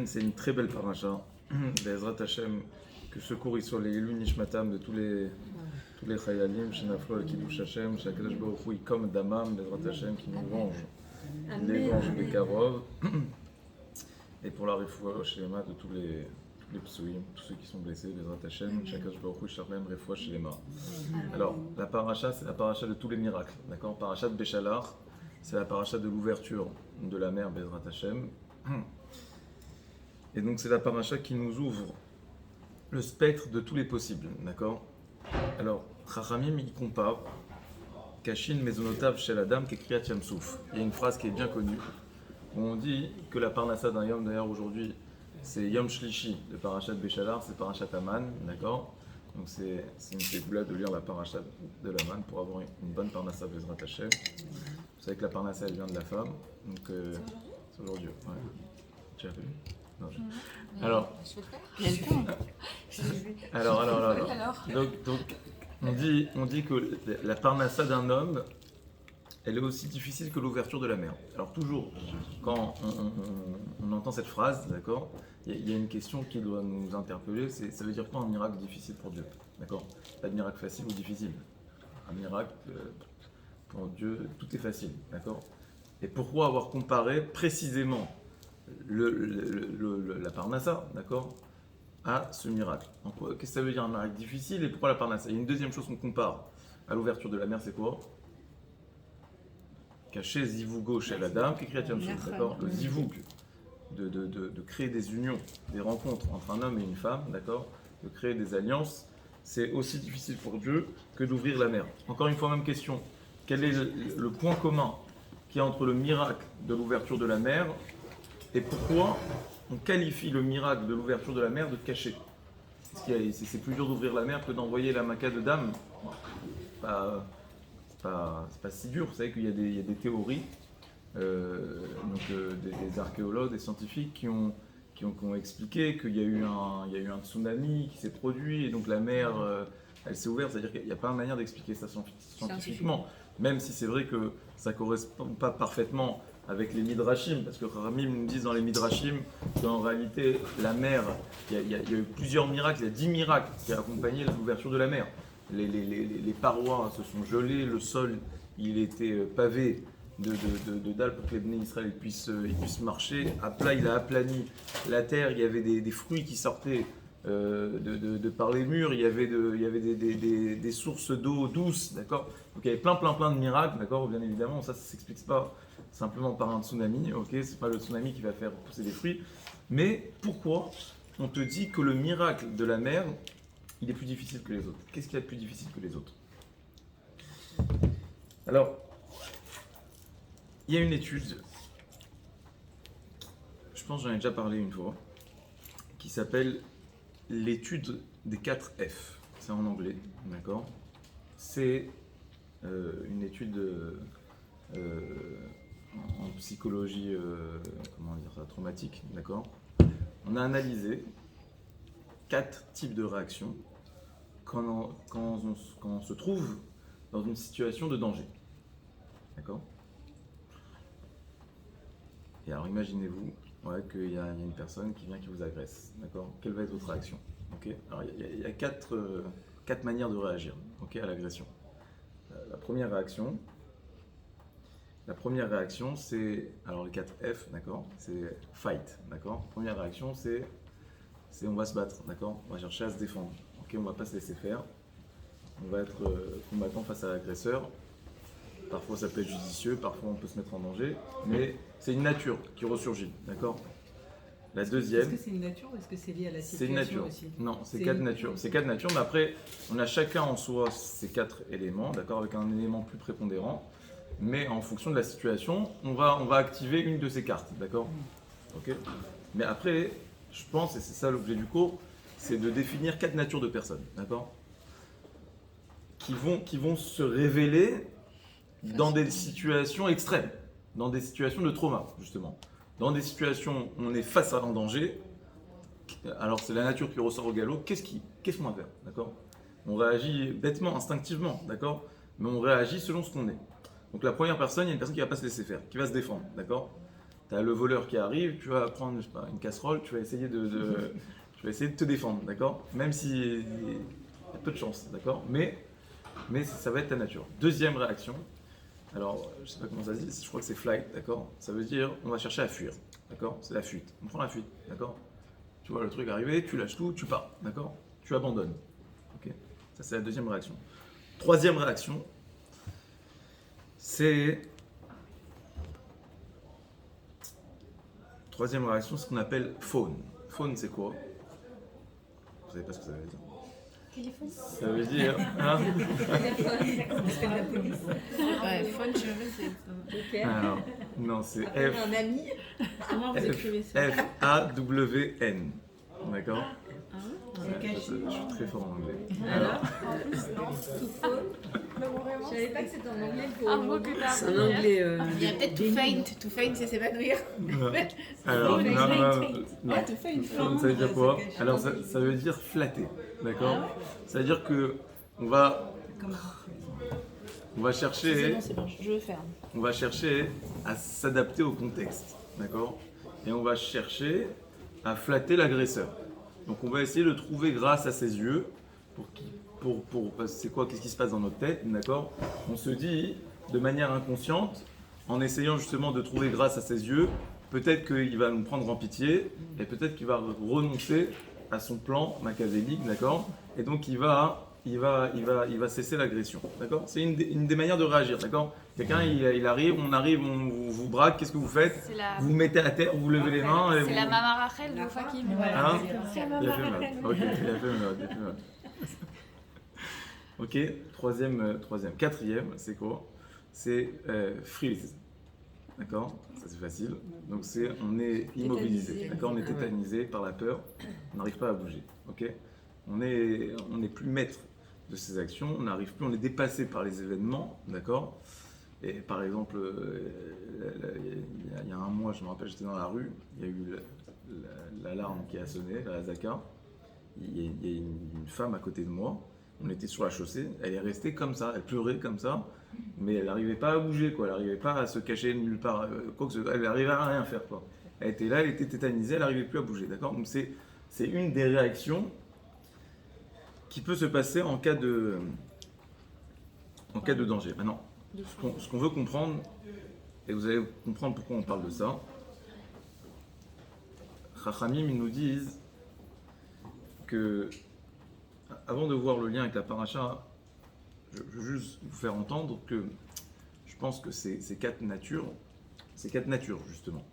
C'est une très belle paracha. Bezrat Hashem, que ce cours il soit les Elul Nishmatam de tous les Chayalim, Shenaflo, Kiddush Hashem, Shakadosh Baruch Hu, comme Damam, Bezrat Hashem, qui nous venge, les venge Bekarov, et pour la refoua Shlema de tous les psuim, tous ceux qui sont blessés, Bezrat Hashem, Shakadosh Baruch Hu, Shalem, refoua Shlema. Alors, la paracha, c'est la paracha de tous les miracles, d'accord? Paracha de Béchalar, c'est la paracha de l'ouverture de la mer, Bezrat Hashem. Et donc c'est la paracha qui nous ouvre le spectre de tous les possibles, d'accord? Alors, Chachamim, il compare Kashin Mezonotav Shel Adam Kekriyat Yamsouf. Il y a une phrase qui est bien connue, où on dit que la parnassa d'un Yom, d'ailleurs aujourd'hui, c'est Yom Shlishi, le parachat de Béchalar, c'est parachat Aman, d'accord? Donc c'est une ségoula de lire la parachat de l'Aman pour avoir une bonne parnassa Bezrat Hashem. Vous savez que la parnassa, elle vient de la femme, donc c'est aujourd'hui. Ouais. Tu as vu? Non, alors, donc, on dit que la parnassa d'un homme, elle est aussi difficile que l'ouverture de la mer. Alors toujours, quand on entend cette phrase, d'accord, il y a une question qui doit nous interpeller, ça veut dire quoi un miracle difficile pour Dieu, d'accord? Pas de miracle facile ou difficile. Un miracle, pour Dieu, tout est facile, d'accord? Et pourquoi avoir comparé précisément la parnassa, d'accord, à ce miracle? Qu'est-ce que ça veut dire un miracle difficile et pourquoi la parnassa? Il y a une deuxième chose qu'on compare à l'ouverture de la mer, c'est quoi? Caché zivougo chez l'Adam, qu'écrit d'accord? Le zivoug, de créer des unions, des rencontres entre un homme et une femme, d'accord? De créer des alliances, c'est aussi difficile pour Dieu que d'ouvrir la mer. Encore une fois, même question, quel est le point commun qu'il y a entre le miracle de l'ouverture de la mer et pourquoi on qualifie le miracle de l'ouverture de la mer de cacher? C'est plus dur d'ouvrir la mer que d'envoyer la maca de dame. C'est pas si dur. Vous savez qu'il y a des théories, des archéologues, des scientifiques qui ont expliqué qu'il y a eu un tsunami qui s'est produit et donc la mer elle s'est ouverte. C'est-à-dire qu'il n'y a pas de manière d'expliquer ça scientifiquement. Même si c'est vrai que ça ne correspond pas parfaitement avec les midrashim, parce que Ramim nous dit dans les midrashim qu'en réalité la mer, il y a eu plusieurs miracles, il y a 10 miracles qui ont accompagné l'ouverture de la mer. Les parois se sont gelées, le sol il était pavé de dalles pour que les Bnei Israël puissent marcher. À plat, il a aplani la terre, il y avait des fruits qui sortaient de par les murs, il y avait des sources d'eau douce, d'accord? Donc il y avait plein de miracles, d'accord? Bien évidemment, ça ne s'explique pas simplement par un tsunami, ok? C'est pas le tsunami qui va faire pousser des fruits. Mais pourquoi on te dit que le miracle de la mer, il est plus difficile que les autres? Qu'est-ce qu'il y a de plus difficile que les autres? Alors, il y a une étude, je pense que j'en ai déjà parlé une fois, qui s'appelle l'étude des 4 F. C'est en anglais, d'accord? C'est une étude en psychologie, traumatique, d'accord? On a analysé 4 types de réactions quand on se trouve dans une situation de danger, d'accord? Et alors imaginez-vous qu'il y a une personne qui vient qui vous agresse, d'accord? Quelle va être votre réaction? Okay. Alors il y a 4 manières de réagir, okay, à l'agression. La première réaction, c'est, alors les 4 F, d'accord? C'est fight, d'accord? Première réaction, c'est on va se battre, d'accord? On va chercher à se défendre, ok? On va pas se laisser faire. On va être combattant face à l'agresseur. Parfois ça peut être judicieux, parfois on peut se mettre en danger, mais c'est une nature qui ressurgit, d'accord? La deuxième... Est-ce que c'est une nature ou est-ce que c'est lié à la situation? C'est une nature aussi? Non, c'est 4 natures. C'est 4 natures, mais après, on a chacun en soi ces 4 éléments, d'accord, avec un élément plus prépondérant, mais en fonction de la situation, on va activer une de ces cartes, d'accord? Ok. Mais après, je pense, et c'est ça l'objet du cours, c'est de définir 4 natures de personnes, d'accord? Qui vont se révéler dans des situations extrêmes, dans des situations de trauma, justement. Dans des situations où on est face à un danger, alors c'est la nature qui ressort au galop, qu'est-ce qu'on va faire, d'accord? On réagit bêtement, instinctivement, d'accord? Mais on réagit selon ce qu'on est. Donc la première personne, il y a une personne qui ne va pas se laisser faire, qui va se défendre, d'accord? Tu as le voleur qui arrive, tu vas prendre, je sais pas, une casserole, tu vas essayer tu vas essayer de te défendre, d'accord? Même si il y a peu de chance, d'accord? Mais ça va être ta nature. Deuxième réaction, alors je sais pas comment ça se dit, je crois que c'est flight, d'accord? Ça veut dire on va chercher à fuir, d'accord? C'est la fuite. On prend la fuite, d'accord? Tu vois le truc arriver, tu lâches tout, tu pars, d'accord? Tu abandonnes. Ok? Ça c'est la deuxième réaction. Troisième réaction, c'est ce qu'on appelle faune. Faune, c'est quoi? Vous savez pas ce que ça veut dire? Téléphone. Ça veut dire. Hein? C'est la police. Ouais, phone, je sais. Joker. Alors, non, c'est Appelle un ami. Comment vous écrivez ça? F-A-W-N. D'accord? C'est Ouais, caché. je suis très fort en anglais. Alors, je savais pas que c'était en anglais. Un mot que t'as C'est en anglais. Il y a peut-être to faint. To faint, c'est s'évanouir. Alors, non, Ah, to faint. faune, ça veut dire quoi? Alors, ça veut dire flatter. D'accord? Ça veut dire que on va C'est chercher. bon, c'est bon, je ferme. On va chercher à s'adapter au contexte, d'accord? Et on va chercher à flatter l'agresseur. Donc on va essayer de trouver grâce à ses yeux, c'est quoi, qu'est-ce qui se passe dans notre tête, d'accord? On se dit, de manière inconsciente, en essayant justement de trouver grâce à ses yeux, peut-être qu'il va nous prendre en pitié, et peut-être qu'il va renoncer à son plan machiavélique, d'accord? Et donc il va cesser l'agression, d'accord? C'est une des manières de réagir, d'accord? Quelqu'un, il arrive, on vous braque, qu'est-ce que vous faites? C'est la, Vous vous mettez à terre, vous levez les mains et c'est vous... la Mama Rachel de Fakim. Hein? Il a fait mal. Ok, il a fait mal. Ok, troisième. Quatrième, c'est quoi? C'est freeze. D'accord? Ça c'est facile. Donc on est immobilisé. D'accord? On est tétanisé par la peur. On n'arrive pas à bouger. Ok? On n'est plus maître de ses actions. On n'arrive plus. On est dépassé par les événements. D'accord? Et par exemple, il y a un mois, je me rappelle, j'étais dans la rue. Il y a eu l'alarme qui a sonné, la Hazaka. Il y a une femme à côté de moi. On était sur la chaussée, elle est restée comme ça, elle pleurait comme ça, mais elle n'arrivait pas à bouger, quoi. Elle n'arrivait pas à se cacher nulle part, elle n'arrivait à rien faire, quoi. Elle était là, elle était tétanisée, elle n'arrivait plus à bouger, d'accord? Donc c'est une des réactions qui peut se passer en cas de danger. Maintenant, ce qu'on veut comprendre, et vous allez comprendre pourquoi on parle de ça, Chachamim, ils nous disent que avant de voir le lien avec la paracha, je veux juste vous faire entendre que je pense que ces quatre natures justement.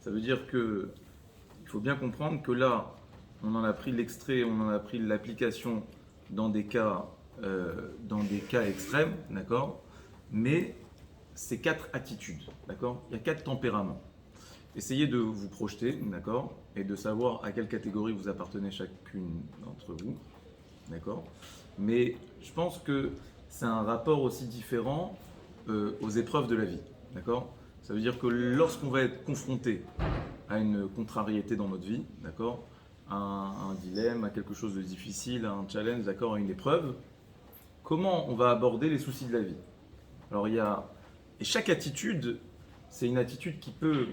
Ça veut dire que il faut bien comprendre que là, on en a pris l'extrait, on en a pris l'application dans des cas extrêmes, d'accord? Mais c'est quatre attitudes, d'accord? Il y a quatre tempéraments. Essayez de vous projeter, d'accord? Et de savoir à quelle catégorie vous appartenez chacune d'entre vous. D'accord? Mais je pense que c'est un rapport aussi différent aux épreuves de la vie. D'accord? Ça veut dire que lorsqu'on va être confronté à une contrariété dans notre vie, d'accord? À un dilemme, à quelque chose de difficile, à un challenge, d'accord? À une épreuve, comment on va aborder les soucis de la vie? Alors et chaque attitude, c'est une attitude qui peut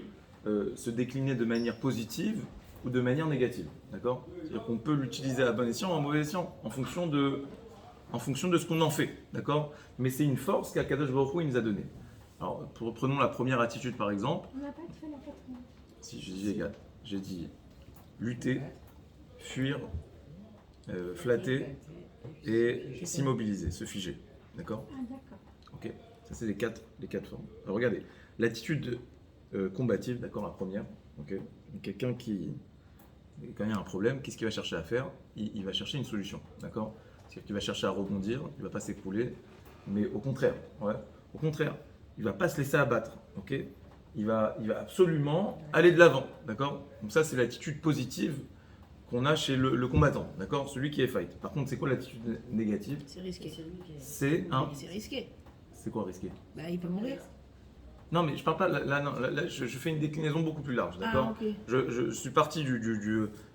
se décliner de manière positive ou de manière négative, d'accord? C'est-à-dire qu'on peut l'utiliser à bon escient ou à mauvais escient, en fonction de ce qu'on en fait, d'accord? Mais c'est une force qu'Akadosh Baruch Hu, il nous a donnée. Alors, prenons la première attitude par exemple. On n'a pas fait la quatrième. Si, j'ai dit lutter, fuir, flatter et s'immobiliser, se figer, d'accord? Ah, d'accord. Ok, ça c'est les quatre formes. Alors regardez, l'attitude combative, d'accord, la première, ok? Quelqu'un qui, quand il y a un problème, qu'est-ce qu'il va chercher à faire? Il va chercher une solution, d'accord? C'est-à-dire qu'il va chercher à rebondir, il ne va pas s'écrouler, mais au contraire, il ne va pas se laisser abattre, ok? Il va absolument aller de l'avant, d'accord? Donc ça, c'est l'attitude positive qu'on a chez le combattant, d'accord? Celui qui est fight. Par contre, c'est quoi l'attitude négative? C'est risqué. C'est C'est risqué. C'est quoi risqué? Bah, il peut mourir. Non, mais je parle pas là, je fais une déclinaison beaucoup plus large, d'accord? Ah, ok. Je suis parti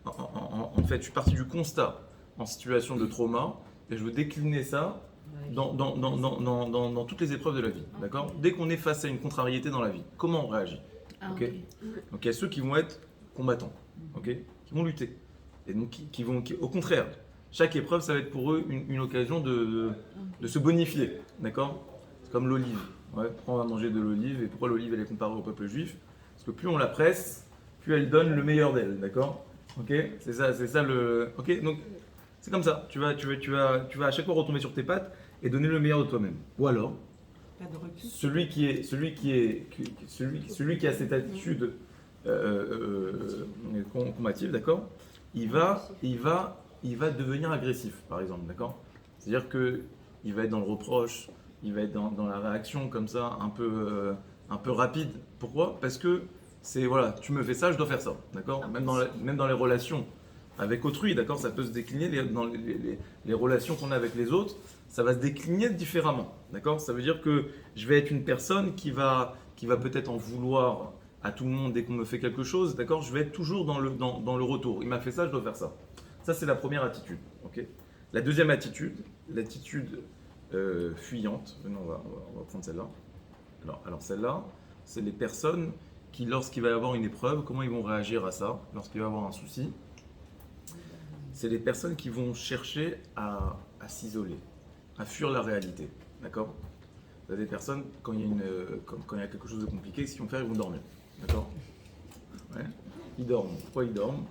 en fait, je suis parti du constat en situation de trauma et je veux décliner ça dans toutes les épreuves de la vie, d'accord? Dès qu'on est face à une contrariété dans la vie, comment on réagit? Ah, ok. ok. Donc il y a ceux qui vont être combattants, ok, qui vont lutter. Et donc au contraire, chaque épreuve, ça va être pour eux une occasion de se bonifier, d'accord? C'est comme l'olive. Ouais, pourquoi on va manger de l'olive et pourquoi l'olive elle est comparée au peuple juif? Parce que plus on la presse, plus elle donne le meilleur d'elle, d'accord? Ok? C'est ça le. Ok? Donc c'est comme ça. Tu vas à chaque fois retomber sur tes pattes et donner le meilleur de toi-même. Ou alors, Pas de recul. celui qui a cette attitude combative, d'accord, il va devenir agressif, par exemple, d'accord. C'est-à-dire que il va être dans le reproche, il va être dans la réaction comme ça, un peu rapide. Pourquoi? Parce que c'est voilà, tu me fais ça, je dois faire ça, d'accord. Même dans les relations avec autrui, d'accord, ça peut se décliner dans les relations qu'on a avec les autres. Ça va se décliner différemment, d'accord. Ça veut dire que je vais être une personne qui va peut-être en vouloir à tout le monde dès qu'on me fait quelque chose, d'accord. Je vais être toujours dans le retour. Il m'a fait ça, je dois faire ça. Ça, c'est la première attitude, ok. La deuxième attitude, l'attitude fuyante. Non, on va prendre celle-là. Alors celle-là, c'est les personnes qui, lorsqu'il va y avoir une épreuve, comment ils vont réagir à ça, lorsqu'il va y avoir un souci. C'est les personnes qui vont chercher à s'isoler, à fuir la réalité, d'accord. Vous avez des personnes, quand il y a quelque chose de compliqué, ce qu'ils vont faire, ils vont dormir, d'accord. Ouais. Ils dorment. Pourquoi ils dorment?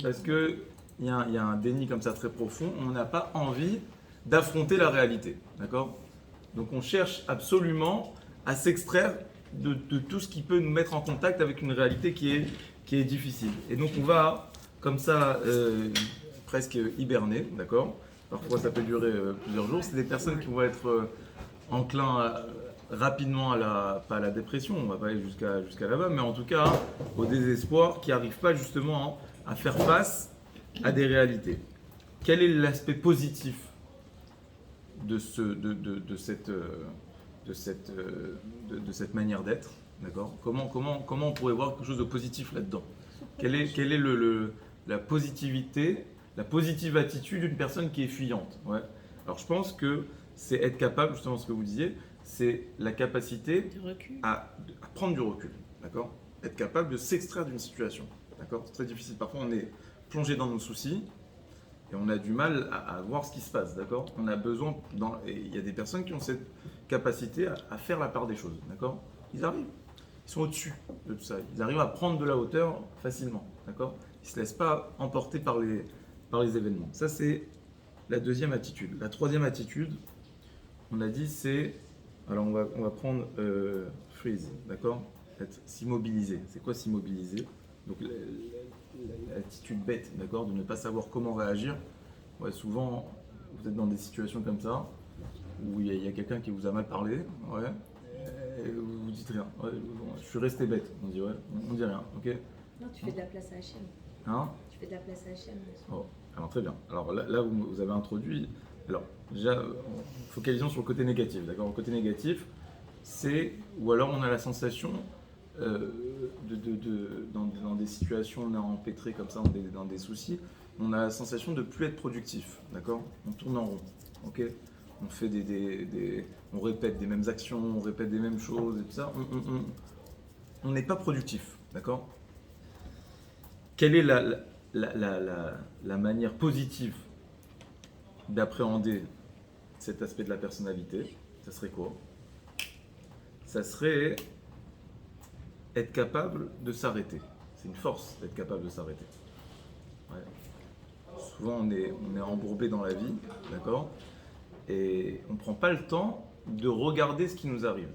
Parce qu'il y a un déni comme ça très profond, on n'a pas envie d'affronter la réalité, d'accord. Donc on cherche absolument à s'extraire de tout ce qui peut nous mettre en contact avec une réalité qui est difficile. Et donc on va comme ça presque hiberner, d'accord. Parfois ça peut durer plusieurs jours. C'est des personnes qui vont être enclins rapidement pas à la dépression, on va pas aller jusqu'à là-bas, mais en tout cas au désespoir, qui n'arrivent pas justement à faire face à des réalités. Quel est l'aspect positif de cette manière d'être, d'accord. Comment on pourrait voir quelque chose de positif là-dedans? Quelle est la positivité, la positive attitude d'une personne qui est fuyante? Ouais. Alors je pense que c'est être capable, justement ce que vous disiez, c'est la capacité à prendre du recul, d'accord. Être capable de s'extraire d'une situation, d'accord. C'est très difficile. Parfois on est plongé dans nos soucis et on a du mal à voir ce qui se passe, d'accord. On a besoin, et il y a des personnes qui ont cette capacité à faire la part des choses, d'accord. Ils arrivent, ils sont au-dessus de tout ça, ils arrivent à prendre de la hauteur facilement, d'accord. Ils ne se laissent pas emporter par les événements. Ça c'est la deuxième attitude. La troisième attitude, on a dit, c'est, alors on va prendre freeze, d'accord, s'immobiliser. C'est quoi s'immobiliser? Donc l'attitude bête, d'accord, de ne pas savoir comment réagir. Ouais, souvent, vous êtes dans des situations comme ça, où il y a quelqu'un qui vous a mal parlé, ouais, et vous dites rien. Ouais, bon, je suis resté bête, on dit, ouais, on dit rien, ok. Non, tu fais de la place à Hachem. Hein? Tu fais de la place à Hachem. Oh, alors très bien. Alors là vous avez introduit. Alors déjà, focalisons sur le côté négatif, d'accord. Le côté négatif, c'est, ou alors on a la sensation dans des situations, on est empêtré comme ça, dans des soucis, on a la sensation de plus être productif, d'accord. On tourne en rond, ok. On fait on répète des mêmes actions, on répète des mêmes choses et tout ça. On n'est pas productif, d'accord. Quelle est la manière positive d'appréhender cet aspect de la personnalité? Ça serait quoi? Ça serait être capable de s'arrêter. C'est une force d'être capable de s'arrêter. Ouais. Souvent on est embourbé dans la vie, d'accord, et on ne prend pas le temps de regarder ce qui nous arrive.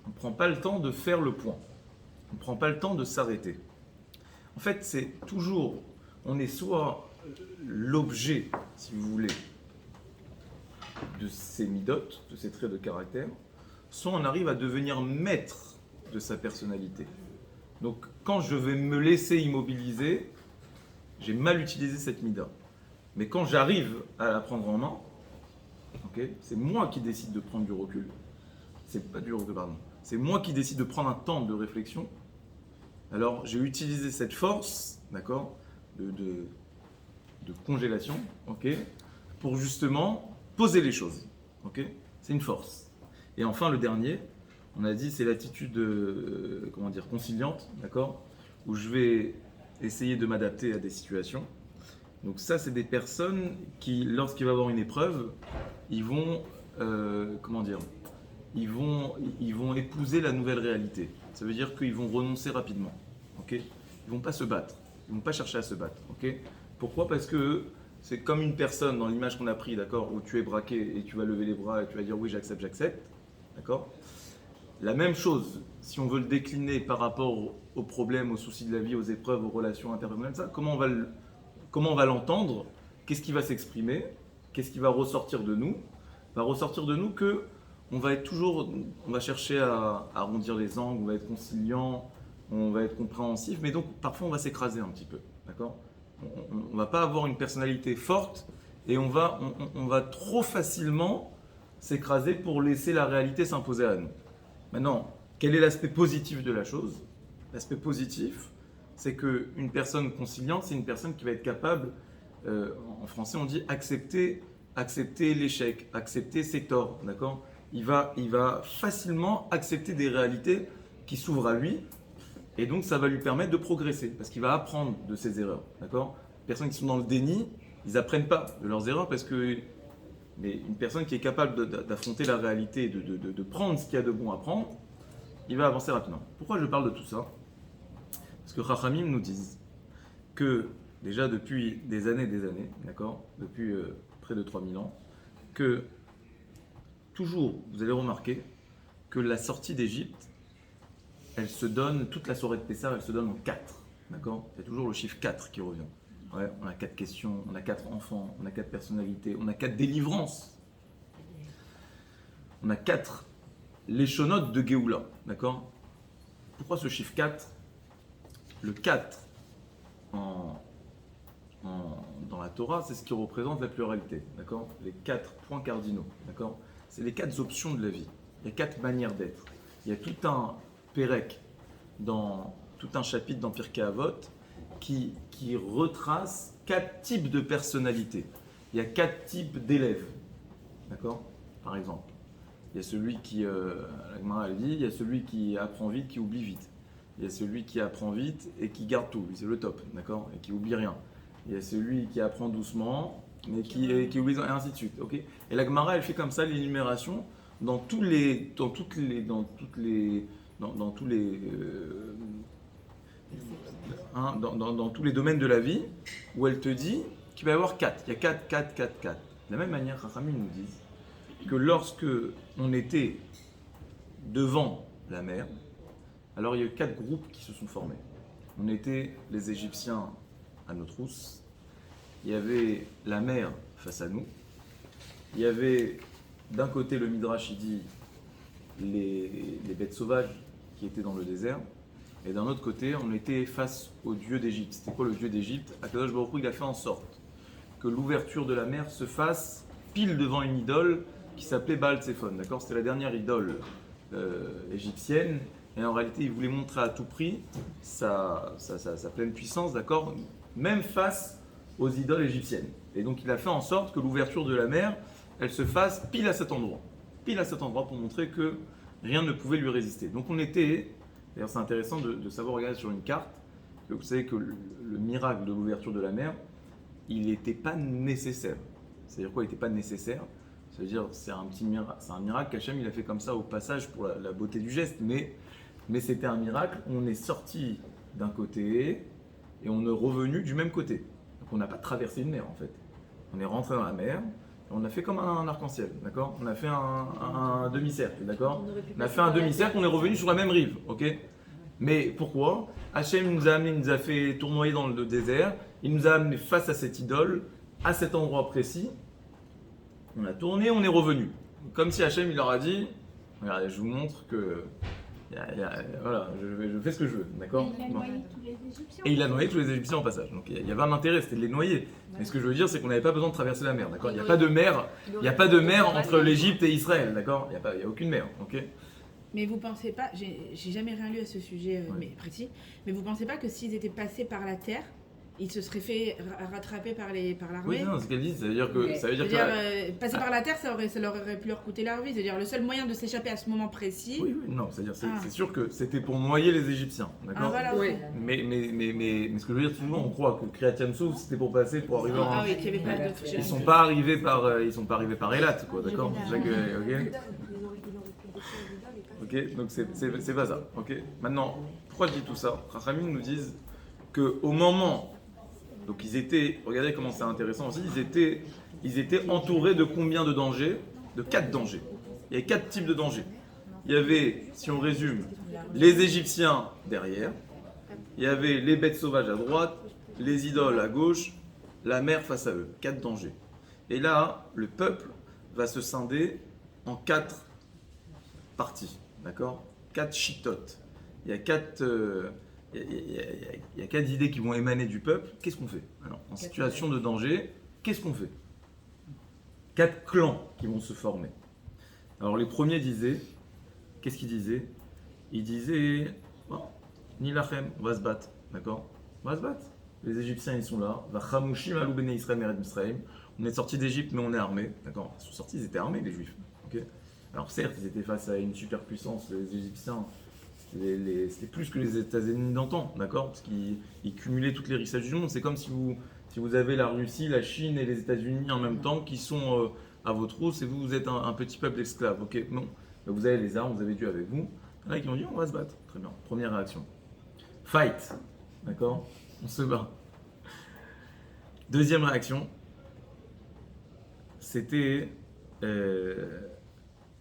On ne prend pas le temps de faire le point. On ne prend pas le temps de s'arrêter. En fait, c'est toujours, on est soit l'objet, si vous voulez, de ces midotes, de ces traits de caractère, soit on arrive à devenir maître de sa personnalité. Donc, quand je vais me laisser immobiliser, j'ai mal utilisé cette mida. Mais quand j'arrive à la prendre en main, okay, c'est moi qui décide de prendre du recul. C'est pas du recul, pardon. C'est moi qui décide de prendre un temps de réflexion. Alors, j'ai utilisé cette force, d'accord, de congélation, ok, pour justement poser les choses, ok. C'est une force. Et enfin, le dernier, On a dit c'est l'attitude comment dire, conciliante, d'accord, où je vais essayer de m'adapter à des situations. Donc ça, c'est des personnes qui, lorsqu'il va y avoir une épreuve, ils vont, comment dire, ils vont épouser la nouvelle réalité. Ça veut dire qu'ils vont renoncer rapidement, ok? Ils vont pas se battre, ils vont pas chercher à se battre, ok? Pourquoi? Parce que c'est comme une personne dans l'image qu'on a pris, d'accord, où tu es braqué et tu vas lever les bras et tu vas dire oui, j'accepte, d'accord? La même chose, si on veut le décliner par rapport aux problèmes, aux soucis de la vie, aux épreuves, aux relations interpersonnelles, ça, comment on va l'entendre? Qu'est-ce qui va s'exprimer? Qu'est-ce qui va ressortir de nous? Va ressortir de nous que on va être toujours, on va chercher à arrondir les angles, on va être conciliant, on va être compréhensif, mais donc parfois on va s'écraser un petit peu, d'accord? On va pas avoir une personnalité forte et on va trop facilement s'écraser pour laisser la réalité s'imposer à nous. Maintenant, quel est l'aspect positif de la chose? L'aspect positif, c'est qu'une personne conciliante, c'est une personne qui va être capable, en français on dit accepter l'échec, accepter ses torts, d'accord? Il va facilement accepter des réalités qui s'ouvrent à lui, et donc ça va lui permettre de progresser, parce qu'il va apprendre de ses erreurs, d'accord? Les personnes qui sont dans le déni, ils n'apprennent pas de leurs erreurs, parce que mais une personne qui est capable d'affronter la réalité, de prendre ce qu'il y a de bon à prendre, il va avancer rapidement. Pourquoi je parle de tout ça? Parce que Chachamim nous disent que, déjà depuis des années, d'accord, depuis près de 3000 ans, que toujours, vous allez remarquer que la sortie d'Égypte, elle se donne, toute la soirée de Pessah, elle se donne en 4, d'accord? Il y a toujours le chiffre 4 qui revient. Ouais, on a 4 questions, on a 4 enfants, on a 4 personnalités, on a 4 délivrances. On a 4 léchonotes de Géoula, d'accord? Pourquoi ce chiffre 4? Le 4 dans la Torah, c'est ce qui représente la pluralité, d'accord? Les 4 points cardinaux, d'accord? C'est les 4 options de la vie. Il y a 4 manières d'être. Il y a tout un pérec, tout un chapitre dans Pirkei Avot qui retrace 4 types de personnalités. Il y a 4 types d'élèves, d'accord? Par exemple, il y a celui qui, la Gemara elle dit, il y a celui qui apprend vite, qui oublie vite. Il y a celui qui apprend vite et qui garde tout, c'est le top, d'accord? Et qui oublie rien. Il y a celui qui apprend doucement, mais qui oublie, et ainsi de suite, ok? Et la Gemara elle fait comme ça l'énumération dans tous les domaines de la vie, où elle te dit qu'il va y avoir 4. Il y a 4, 4, 4, 4. De la même manière, Chachamim nous disent que lorsque on était devant la mer, alors il y a eu 4 groupes qui se sont formés. On était les Égyptiens à nos trousses, il y avait la mer face à nous, il y avait d'un côté le Midrash, il dit les bêtes sauvages qui étaient dans le désert, et d'un autre côté, on était face au dieu d'Égypte. C'était quoi le dieu d'Égypte? Akadosh Baruch Hu, il a fait en sorte que l'ouverture de la mer se fasse pile devant une idole qui s'appelait Baal Tsephon. D'accord? C'était la dernière idole égyptienne. Et en réalité, il voulait montrer à tout prix sa pleine puissance, d'accord? Même face aux idoles égyptiennes. Et donc, il a fait en sorte que l'ouverture de la mer, elle se fasse pile à cet endroit. Pile à cet endroit pour montrer que rien ne pouvait lui résister. Donc, on était... D'ailleurs, c'est intéressant de savoir regarder sur une carte que vous savez que le miracle de l'ouverture de la mer, il n'était pas nécessaire. C'est-à-dire quoi? Il n'était pas nécessaire. Ça veut dire c'est un miracle qu'Hachem il a fait comme ça au passage pour la beauté du geste, mais c'était un miracle. On est sorti d'un côté et on est revenu du même côté. Donc on n'a pas traversé une mer en fait. On est rentré dans la mer. On a fait comme un arc-en-ciel, d'accord? On a fait un demi-cercle, d'accord? On a fait un demi-cercle, on est revenu sur la même rive, ok? Mais pourquoi? Hachem nous a amené, il nous a fait tournoyer dans le désert, il nous a amené face à cette idole, à cet endroit précis. On a tourné, on est revenu. Comme si Hachem il leur a dit, regardez, je vous montre que voilà, je fais ce que je veux, d'accord? Il a noyé tous les Égyptiens. Et il a noyé tous les Égyptiens au passage. Donc il y avait un intérêt, c'était de les noyer. Mais ce que je veux dire, c'est qu'on n'avait pas besoin de traverser la mer, d'accord? Il n'y a pas de mer, entre l'Égypte et Israël, d'accord? Il n'y a aucune mer, ok? Mais vous pensez pas, j'ai jamais rien lu à ce sujet mais précis, mais vous pensez pas que s'ils étaient passés par la terre, il se serait fait rattraper par l'armée. Oui, non, ce qu'elle dit, ça veut dire que. Ok. Ça veut dire que Passer par la terre, ça leur aurait pu leur coûter leur vie. C'est-à-dire le seul moyen de s'échapper à ce moment précis. oui, non, c'est-à-dire Ah. c'est sûr que c'était pour noyer les Égyptiens, Ah, d'accord. voilà, ok. Oui. Mais ce que je veux dire, souvent on croit que Kriyat Yam-Souf c'était pour passer pour arriver en. Ah oui, qu'il n'y avait pas d'autre. Ils sont pas arrivés par Elat, quoi, d'accord. Ok, donc c'est pas ça. Ok. Maintenant, pourquoi je dis tout ça? Rachamim nous disent que au moment, donc ils étaient, regardez comment c'est intéressant aussi, ils étaient entourés de combien de dangers? De 4 dangers. Il y avait 4 types de dangers. Il y avait, si on résume, les Égyptiens derrière, il y avait les bêtes sauvages à droite, les idoles à gauche, la mer face à eux. 4 dangers. Et là, le peuple va se scinder en 4 parties, d'accord? 4 chitotes. Il y a 4 idées qui vont émaner du peuple. Qu'est-ce qu'on fait? Alors, en situation de danger, qu'est-ce qu'on fait? 4 clans qui vont se former. Alors les premiers disaient, qu'est-ce qu'ils disaient? Ils disaient, bon, Nilachem, on va se battre, d'accord? On va se battre. Les Égyptiens ils sont là. Vachamushim alou bnei Israël meret Misraïm. On est sortis d'Égypte, mais on est armés, d'accord? Ils sont sortis, ils étaient armés, les Juifs. Ok. Alors certes, ils étaient face à une superpuissance, les Égyptiens. C'était plus que les États-Unis d'antan, d'accord? Parce qu'ils cumulaient toutes les richesses du monde. C'est comme si vous avez la Russie, la Chine et les États-Unis en même temps qui sont à vos trousses et vous êtes un petit peuple d'esclaves. Ok, non. Ben, vous avez les armes, vous avez Dieu avec vous. Il y en a qui ont dit on va se battre. Très bien. Première réaction. Fight. D'accord? On se bat. Deuxième réaction. C'était.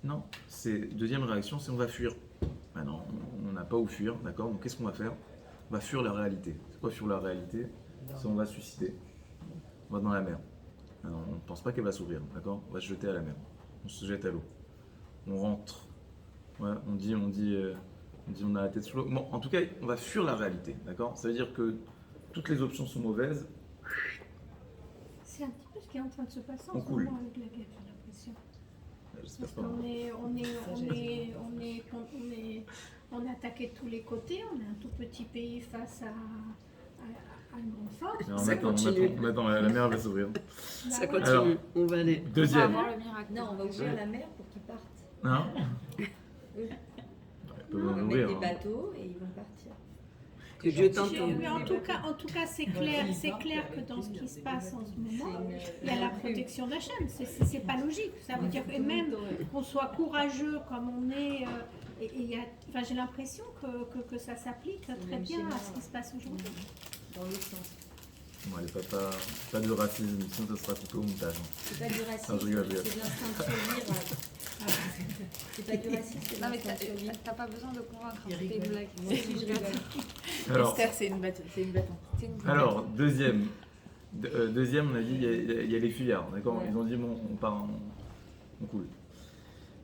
Non. Deuxième réaction, c'est on va fuir. Ah non, on n'a pas où fuir, d'accord? Donc qu'est-ce qu'on va faire? On va fuir la réalité. C'est quoi fuir la réalité? C'est on va se suicider. On va dans la mer. Ah non, on ne pense pas qu'elle va s'ouvrir, d'accord? On va se jeter à la mer. On se jette à l'eau. On rentre. Ouais, on dit on a la tête sous l'eau. Bon, en tout cas, on va fuir la réalité, d'accord? Ça veut dire que toutes les options sont mauvaises. C'est un petit peu ce qui est en train de se passer en On ce coule. moment avec la guerre, j'ai l'impression. J'espère Parce pas. on est attaqué de tous les côtés, on est un tout petit pays face à une grande force. Mais Ça continue. Attends, la mer va s'ouvrir. Ça Bah, continue, Alors, on va aller. Deuxième. Non, on va ouvrir la mer pour qu'ils partent. Hein? Oui. Ils peuvent On va ouvrir, mettre des hein. bateau et ils vont partir. Que Dieu t'entende. Mais en tout cas, c'est clair que dans ce qui se passe en ce moment, il y a la protection d'Hachem. C'est pas logique. Ça veut dire que même qu'on soit courageux comme on est, j'ai l'impression que ça s'applique très bien à ce qui se passe aujourd'hui. Dans l'autre sens. Bon, allez, pas de racisme, sinon ça sera coupé au montage. C'est pas du racisme, Ah, je rigole. c'est de l'instinct de survie. C'est pas du racisme, c'est de Non mais l'instinct de survie. t'as pas besoin de convaincre, c'était une blague. Moi aussi, je rigole. Alors, Esther, c'est une battante. C'était une blague. alors deuxième, on a dit il y a les fuyards, d'accord? Ouais. Ils ont dit bon, on part, on coule.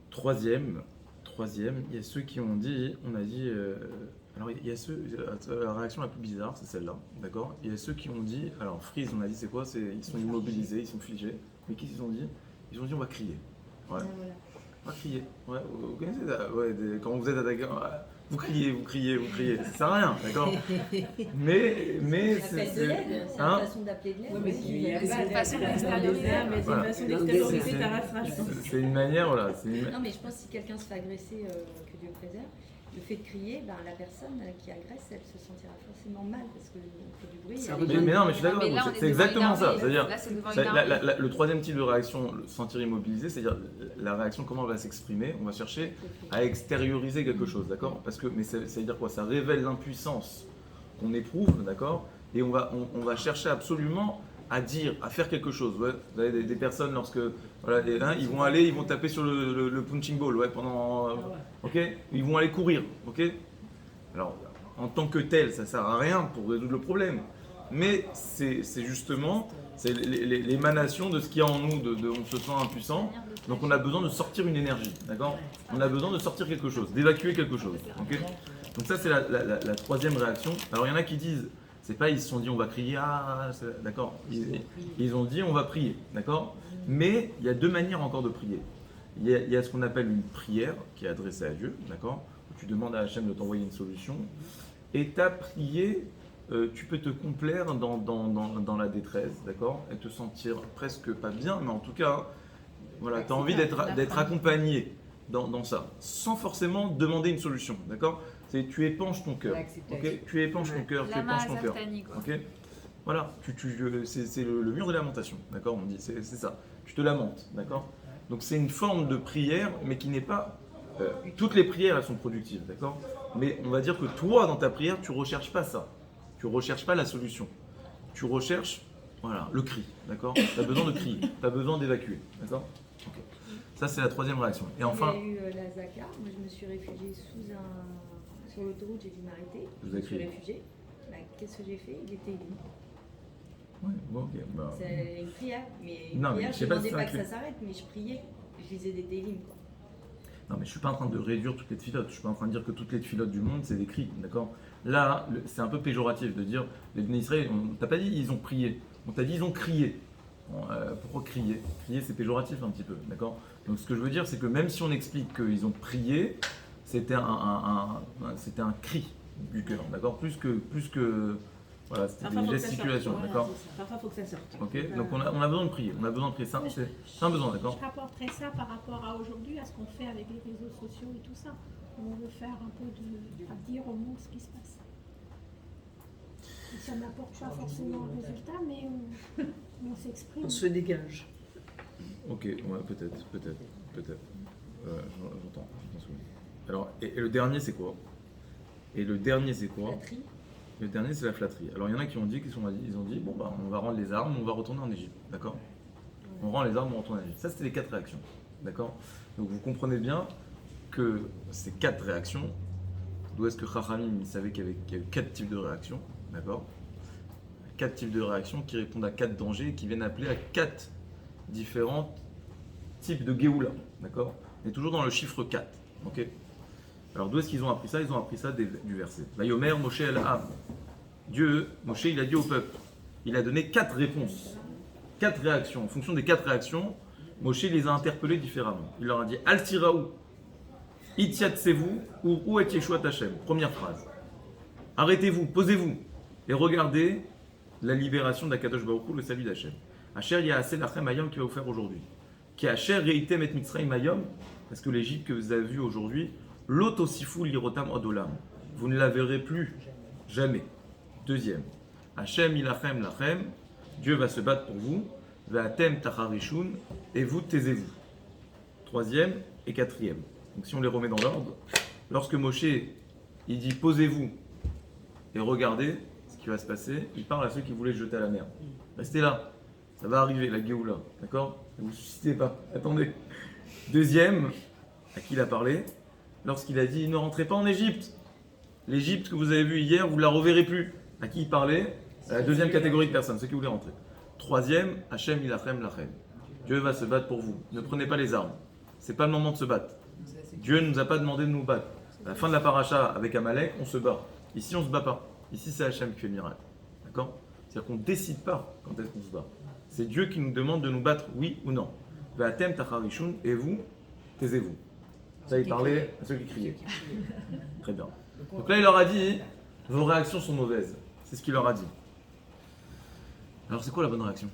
Troisième, il y a ceux qui ont dit, on a dit, alors il y a ceux, la réaction la plus bizarre, c'est celle-là, d'accord? Il y a ceux qui ont dit, alors freeze, on a dit c'est quoi? Ils sont immobilisés, ils sont figés. Mais qu'est-ce qu'ils ont dit? Ils ont dit on va crier. Ouais. Ah, voilà. On va crier. Ouais, vous connaissez ça? Ouais, quand vous êtes attaqué, vous criez. Ça sert à rien, d'accord? Mais Ça appelle de l'aide, c'est hein? une façon d'appeler de l'aide. Ouais, mais aussi. il y a C'est une façon d'extérioriser. mais c'est Voilà. une façon Non, d'extérioriser c'est- ta rage. C'est une manière, voilà. Non, mais je pense que si quelqu'un se fait agresser, que Dieu préserve, le fait de crier, ben, la personne qui agresse, elle se sentira forcément mal parce qu'on fait du bruit. Ça elle est- revient. Mais non, mais je suis d'accord, Mais là, on est c'est devant exactement une ça. armée. C'est-à-dire, Là, c'est devant une armée. le troisième type de réaction, le sentir immobilisé, c'est-à-dire la réaction, comment elle va s'exprimer. On va chercher à extérioriser quelque chose, d'accord? Parce que, mais ça veut dire quoi? Ça révèle l'impuissance qu'on éprouve, d'accord? Et on va chercher absolument à dire, à faire quelque chose. Ouais. Vous avez des personnes, lorsque voilà, ils vont taper sur le punching ball, ouais, pendant, ok? Ils vont aller courir, ok? Alors, en tant que tel, ça sert à rien pour résoudre le problème. Mais c'est justement l'émanation de ce qu'il y a en nous, on se sent impuissant. Donc on a besoin de sortir une énergie, d'accord? On a besoin de sortir quelque chose, d'évacuer quelque chose, ok? Donc ça c'est la troisième réaction. Alors il y en a qui disent, c'est pas ils se sont dit on va crier, d'accord? Ils ont dit on va prier, d'accord? Mais il y a deux manières encore de prier. Il y a ce qu'on appelle une prière qui est adressée à Dieu, d'accord? Où tu demandes à Hachem de t'envoyer une solution. Et ta prière tu peux te complaire dans la détresse, d'accord, et te sentir presque pas bien, mais en tout cas, voilà, tu as envie d'être accompagné dans ça, sans forcément demander une solution, d'accord. Tu épanches ton cœur, ok, tu épanches ton cœur, tu Lama épanches ton cœur, Azartani, quoi. ok. Voilà, c'est le mur de lamentation, d'accord, on dit, c'est ça. Tu te lamentes, d'accord. Donc c'est une forme de prière, mais qui n'est pas... toutes les prières, elles sont productives, d'accord. Mais on va dire que toi, dans ta prière, tu ne recherches pas ça. Tu ne recherches pas la solution. Tu recherches, voilà, le cri, d'accord. Tu as besoin de crier, tu as besoin d'évacuer, d'accord. Ok. Ça, c'est la troisième réaction. Et enfin... Il y a eu la Zaka. Moi, je me suis réfugiée sur l'autoroute, j'ai dû m'arrêter. Vous Je me avez suis crié. réfugiée. Bah, qu'est-ce que j'ai fait? Il était libre. Ouais, bon, ok. Bah, C'est une prière. Mais une Non, mais prière, je je sais ne pas demandais si pas c'est que un ça s'arrête, mais je priais. Je lisais des télims, quoi. non, mais je suis pas en train de réduire toutes les tfilotes. Je suis pas en train de dire que toutes les tfilotes du monde, c'est des cris, d'accord. Là, c'est un peu péjoratif de dire les Bnei Israël, on t'a pas dit ils ont prié, on t'a dit ils ont crié. Bon, pourquoi crier? Crier, c'est péjoratif un petit peu, d'accord. Donc ce que je veux dire, c'est que même si on explique qu'ils ont prié, c'était un cri du cœur, d'accord. Plus que voilà, c'était Parfois, des faut que ça gesticulations, sorte. d'accord. Voilà, c'est ça. Parfois, il faut que ça sorte. Ok, donc on a besoin de prier, ça, c'est un besoin, d'accord. Je rapporterai ça par rapport à aujourd'hui, à ce qu'on fait avec les réseaux sociaux et tout ça. On veut faire un peu dire au monde ce qui se passe. Et ça n'apporte pas forcément un résultat, mais on s'exprime. On se dégage. Ok, ouais, peut-être. J'entends. Alors, et le dernier, c'est quoi? Flatterie. Le dernier, c'est la flatterie. Alors, il y en a qui ont dit, ils ont dit, bon, bah, on va rendre les armes, on va retourner en Égypte, d'accord. On rend les armes, on retourne en Égypte. Ça, c'était les 4 réactions, d'accord. Donc, vous comprenez bien que ces 4 réactions, d'où est-ce que Chachamim, il savait qu'il y avait 4 types de réactions, d'accord. 4 types de réactions qui répondent à 4 dangers, qui viennent appeler à 4 différents types de Géoula, d'accord. On est toujours dans le chiffre 4, ok. Alors d'où est-ce qu'ils ont appris ça? Ils ont appris ça du verset. Vayomer Moshe el Am. Dieu, Moshe, il a dit au peuple. Il a donné 4 réponses, 4 réactions. En fonction des 4 réactions, Moshe les a interpellés différemment. Il leur a dit Al tiraou, ityatsez-vous, ou où est Yeshua Tachem. Première phrase. Arrêtez-vous, posez-vous et regardez la libération d'Akadosh Baruch Hu, le salut d'Hachem. Asher Yaaseh Lachem Hayom qui va vous faire aujourd'hui. Qui Asher Reitem et Mitzrayim Hayom, parce que l'Égypte que vous avez vue aujourd'hui, L'otosifu lirotam odolam. Vous ne la verrez plus jamais. Deuxième. Hachem ilachem lachem. Dieu va se battre pour vous. Va'atem tacharishun. Et vous taisez-vous. Troisième et quatrième. Donc si on les remet dans l'ordre, lorsque Moshe il dit posez-vous et regardez ce qui va se passer, il parle à ceux qui voulaient se jeter à la mer. Restez là. Ça va arriver la Géoula. D'accord? Ne vous suscitez pas. Attendez. Deuxième, à qui il a parlé? Lorsqu'il a dit ne rentrez pas en Égypte. L'Égypte que vous avez vue hier, vous ne la reverrez plus. À qui il parlait? À la deuxième catégorie de personnes, ceux qui voulaient rentrer. Troisième, Hachem ilachem lachem. Dieu va se battre pour vous. Ne prenez pas les armes. C'est pas le moment de se battre. Dieu ne nous a pas demandé de nous battre. À la fin de la paracha avec Amalek, on se bat. Ici, on ne se bat pas. Ici, c'est Hachem qui fait le miracle. D'accord? C'est-à-dire qu'on ne décide pas quand est-ce qu'on se bat. C'est Dieu qui nous demande de nous battre, oui ou non. Va'atem tacharishun, et vous, taisez-vous. Ça, il parlait à ceux qui criaient. Très bien. Donc là, il leur a dit, vos réactions sont mauvaises. C'est ce qu'il leur a dit. Alors, c'est quoi la bonne réaction?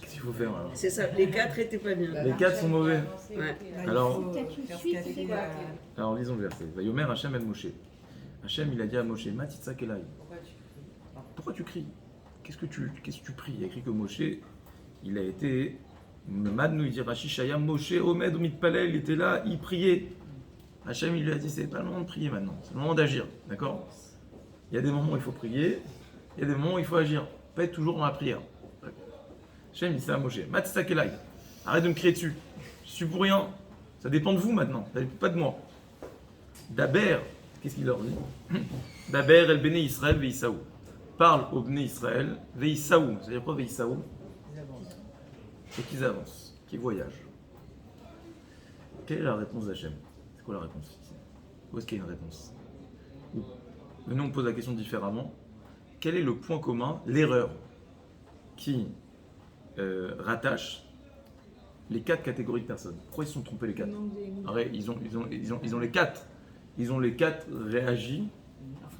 Qu'est-ce qu'il faut faire alors? C'est ça, les 4 étaient pas bien. Les 4 sont mauvais. Ouais. Alors, Peut-être une suite, c'est quoi? alors lisons le verset. Vayomer Hachem el Moshe. Hachem, il a dit à Moshe, Matitsa Kelai. Pourquoi tu cries? Qu'est-ce que tu pries? Il y a écrit que Moshe, il a été... Madnou, il dit Rashi Shayam Moshe, Omed, Mitpalel, il était là, il priait. Hachem, il lui a dit c'est pas le moment de prier maintenant, c'est le moment d'agir. D'accord? Il y a des moments où il faut prier, il y a des moments où il faut agir. Pas être toujours dans la prière. Hachem, il dit ça à Moshe. Matitsa Kelai. Arrête de me crier dessus. Je suis pour rien. Ça dépend de vous maintenant, ça dépend pas de moi. Daber, qu'est-ce qu'il leur dit? Daber el Bene Israël Veisaou. Parle au Bene Israël Veisaou. C'est-à-dire quoi Veisaou? Et qu'ils avancent, qu'ils voyagent. Quelle est la réponse d'Hachem? C'est quoi la réponse ici? Où est-ce qu'il y a une réponse? Maintenant, on pose la question différemment. Quel est le point commun, l'erreur qui rattache les 4 catégories de personnes? Pourquoi ils se sont trompés les 4? Arrête, ils ont les 4. Ils ont les 4 réagi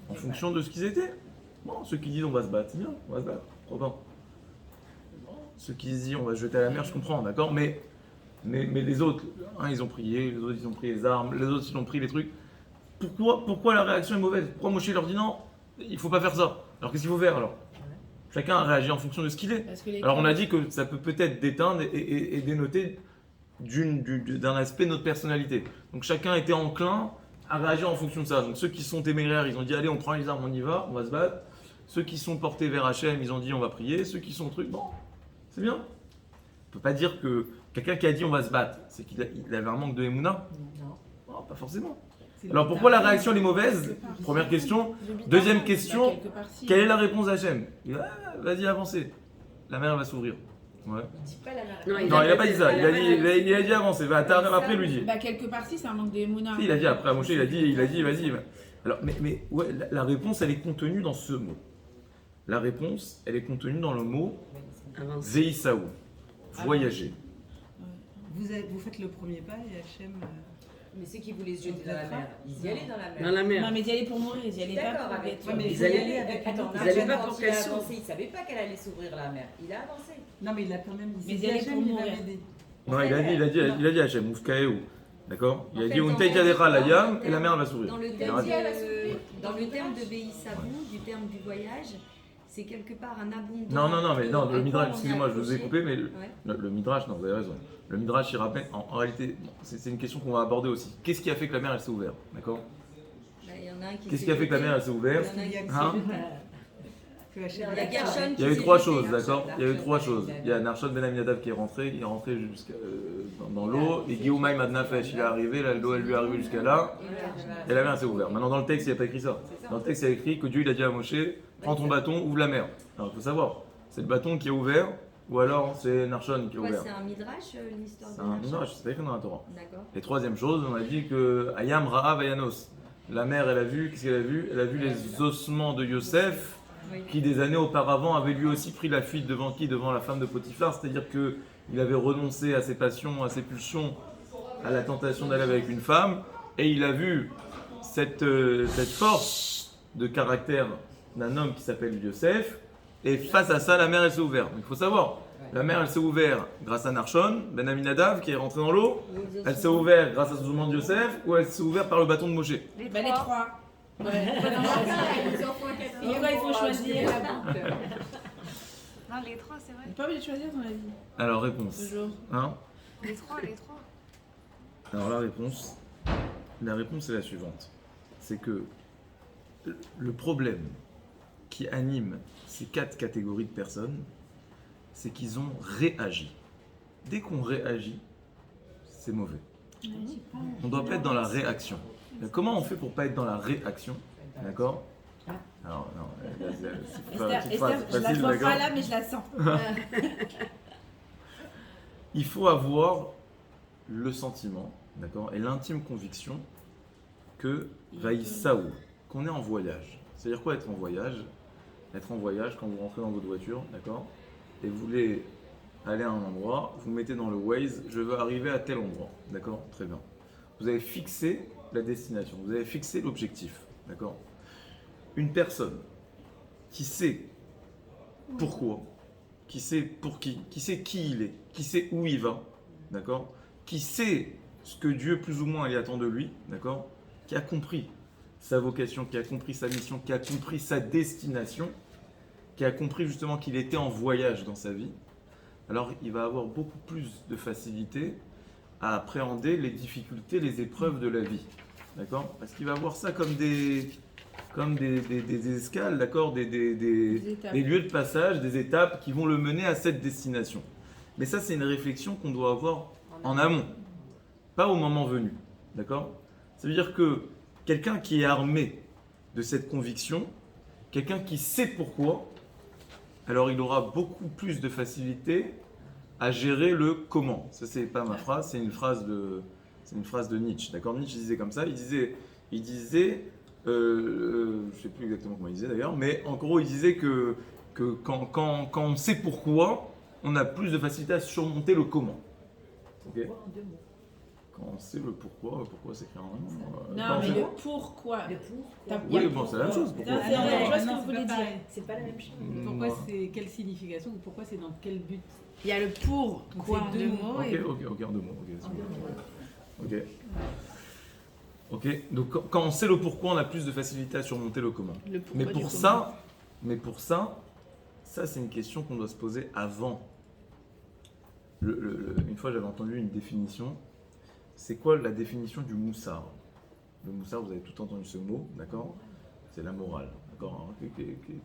en fonction de ce qu'ils étaient. Bon, ceux qui disent on va se battre, c'est bien, on va se battre, pourquoi pas. Bon, ceux qui disent on va se jeter à la mer, je comprends, d'accord, mais les autres, ils ont prié, les autres ils ont pris les armes, les autres ils ont pris les trucs. Pourquoi la réaction est mauvaise? Pourquoi Moshe leur dit non, il faut pas faire ça? Alors qu'est-ce qu'il faut faire alors? Chacun a réagi en fonction de ce qu'il est. Alors on a dit que ça peut peut-être déteindre et dénoter d'un aspect de notre personnalité. Donc chacun était enclin à réagir en fonction de ça. Donc ceux qui sont téméraires, ils ont dit allez on prend les armes, on y va, on va se battre. Ceux qui sont portés vers Hachem, ils ont dit on va prier. Ceux qui sont trucs, bon, c'est bien. On peut pas dire que quelqu'un qui a dit on va se battre, c'est qu'il avait un manque de émouna. Non, pas forcément. Alors pourquoi la réaction elle est mauvaise? Première question. Deuxième question, quelle est la réponse d'Hachem? Il dit vas-y avancez, la mer va s'ouvrir. Ouais. Non, il n'a pas dit ça, il a dit avancer, après lui dit. Bah quelque part si, c'est un manque d'émouna. Si, il a dit après à Moshe, il a dit vas-y. Alors, mais ouais, la réponse elle est contenue dans ce mot. La réponse elle est contenue dans le mot Zeisaou, voyager. Vous faites le premier pas et Hachem. Mais ceux qui voulaient se jeter dans la mer, ils y allaient dans la mer. Dans la mer. Non mais ils y allaient pour mourir, ils y allaient pas D'accord, pour avec être... toi, mais ils allaient avec. Attends, ils allaient pas quand pour il a qu'elle s'ouvre. avancé, il savait pas qu'elle allait s'ouvrir la mer. Il a avancé. Non, mais il a quand même dit. Mais c'est il allait Hachem, pour il va mourir. m'aider. Non, il a dit Hachem, Oufkaeou. D'accord? Il a En dit fait, Untaïtadera la yam et la mer va s'ouvrir. Dans le Il a dit. terme de Beïsabou, du terme du voyage, c'est quelque part un abondant. Non, mais non, le à Midrash, quoi on excusez-moi, est je vous ai accroché. coupé, mais Ouais. le Midrash, non, vous avez raison. Le Midrash, il rappelle, en réalité, c'est une question qu'on va aborder aussi. Qu'est-ce qui a fait que la mer, elle s'est ouverte? D'accord? Bah, il y en a un qui Qu'est-ce s'est qui a fait que la jeté. mer, elle s'est ouverte? Il y en a Il y a qui- Hein? que Hachem. Il y a Gershon Il qui y a eu s'est trois jeté. choses, d'accord? Il y a eu trois Narshon, choses. Il y a Narshon Ben Aminadav qui est rentré, il est rentré jusqu'à dans l'eau, et Guillaume Maïm Adnafesh, il est arrivé, l'eau elle lui est arrivée jusqu'à là, et la mer s'est ouverte. Maintenant dans le texte, il n'y a pas écrit ça. Dans le texte, il y a écrit que Dieu il a dit à Moshe, prends ton bâton, ouvre la mer. Alors il faut savoir, c'est le bâton qui est ouvert, ou alors c'est Narshon qui est Quoi, ouvert. c'est un midrash, l'histoire C'est de un Narshon Midrash, c'est pas écrit dans la Torah. D'accord. Et troisième chose, on a dit que Ayam Ra'a Vayanos. La mère, elle a vu, qu'est-ce qu'elle a vu? Elle a vu les ossements de Yosef, Oui. qui des années auparavant avait lui aussi pris la fuite devant qui? Devant la femme de Potiphar, c'est-à-dire qu'il avait renoncé à ses passions, à ses pulsions, à la tentation d'aller avec une femme, et il a vu cette force de caractère d'un homme qui s'appelle Yosef, et face à ça, la mer, elle s'est ouverte. Donc il faut savoir, la mer, elle s'est ouverte grâce à Narshon, Ben Aminadav, qui est rentré dans l'eau, elle s'est ouverte grâce à ce mouvement de Yosef, ou elle s'est ouverte par le bâton de Moshe. Bah les trois. Ouais. Et quoi, il faut choisir. Non, les trois, c'est vrai. On n'est pas obligé de choisir dans la vie, Alors réponse. toujours. Hein? Les trois. Alors la réponse est la suivante. C'est que le problème qui anime ces quatre catégories de personnes, c'est qu'ils ont réagi. Dès qu'on réagit, c'est mauvais. On doit pas être dans la réaction. Mais comment on fait pour pas être dans la réaction? D'accord? Alors non, c'est pas une petite phrase Esther, je la facile, vois d'accord? pas là, mais je la sens. Il faut avoir le sentiment, d'accord, et l'intime conviction que Vaïsaou, qu'on est en voyage. C'est-à-dire quoi être en voyage? Être en voyage quand vous rentrez dans votre voiture, d'accord, et vous voulez aller à un endroit, vous mettez dans le Waze, je veux arriver à tel endroit, d'accord? Très bien. Vous avez fixé la destination, vous avez fixé l'objectif, d'accord? Une personne qui sait pourquoi, qui sait pour qui sait qui il est, qui sait où il va, d'accord? Qui sait ce que Dieu plus ou moins il attend de lui, d'accord? Qui a compris sa vocation, qui a compris sa mission, qui a compris sa destination, qui a compris justement qu'il était en voyage dans sa vie, alors il va avoir beaucoup plus de facilité à appréhender les difficultés, les épreuves de la vie, d'accord? Parce qu'il va voir ça comme des escales, d'accord, des lieux de passage, des étapes qui vont le mener à cette destination. Mais ça, c'est une réflexion qu'on doit avoir en amont, pas au moment venu, d'accord? Ça veut dire que quelqu'un qui est armé de cette conviction, quelqu'un qui sait pourquoi, alors il aura beaucoup plus de facilité à gérer le comment. Ça, c'est pas ma phrase, c'est une phrase de Nietzsche, d'accord? Nietzsche disait comme ça, il disait je sais plus exactement comment il disait d'ailleurs, mais en gros il disait que quand on sait pourquoi, on a plus de facilité à surmonter le comment. Ok? Quand on sait le pourquoi c'est écrit en allemand. Non, quand on mais sait- le pourquoi. Le pour. Oui, bon, c'est la même chose. Pourquoi Non, c'est vrai, je vois ce que non, vous c'est voulez pas dire. pareil. C'est pas la même chose. Pourquoi Moi- c'est quelle signification ou pourquoi c'est dans quel but? Il y a le pour Donc, quoi c'est en deux deux mots. mots. Ok, et- ok, en deux mots. Ok. Ok, donc quand on sait le pourquoi, on a plus de facilité à surmonter le comment. Le pourquoi Mais du pour comment. ça, ça c'est une question qu'on doit se poser avant. Une fois j'avais entendu une définition. C'est quoi la définition du moussard? Le moussard, vous avez tout entendu ce mot, d'accord? C'est la morale, d'accord?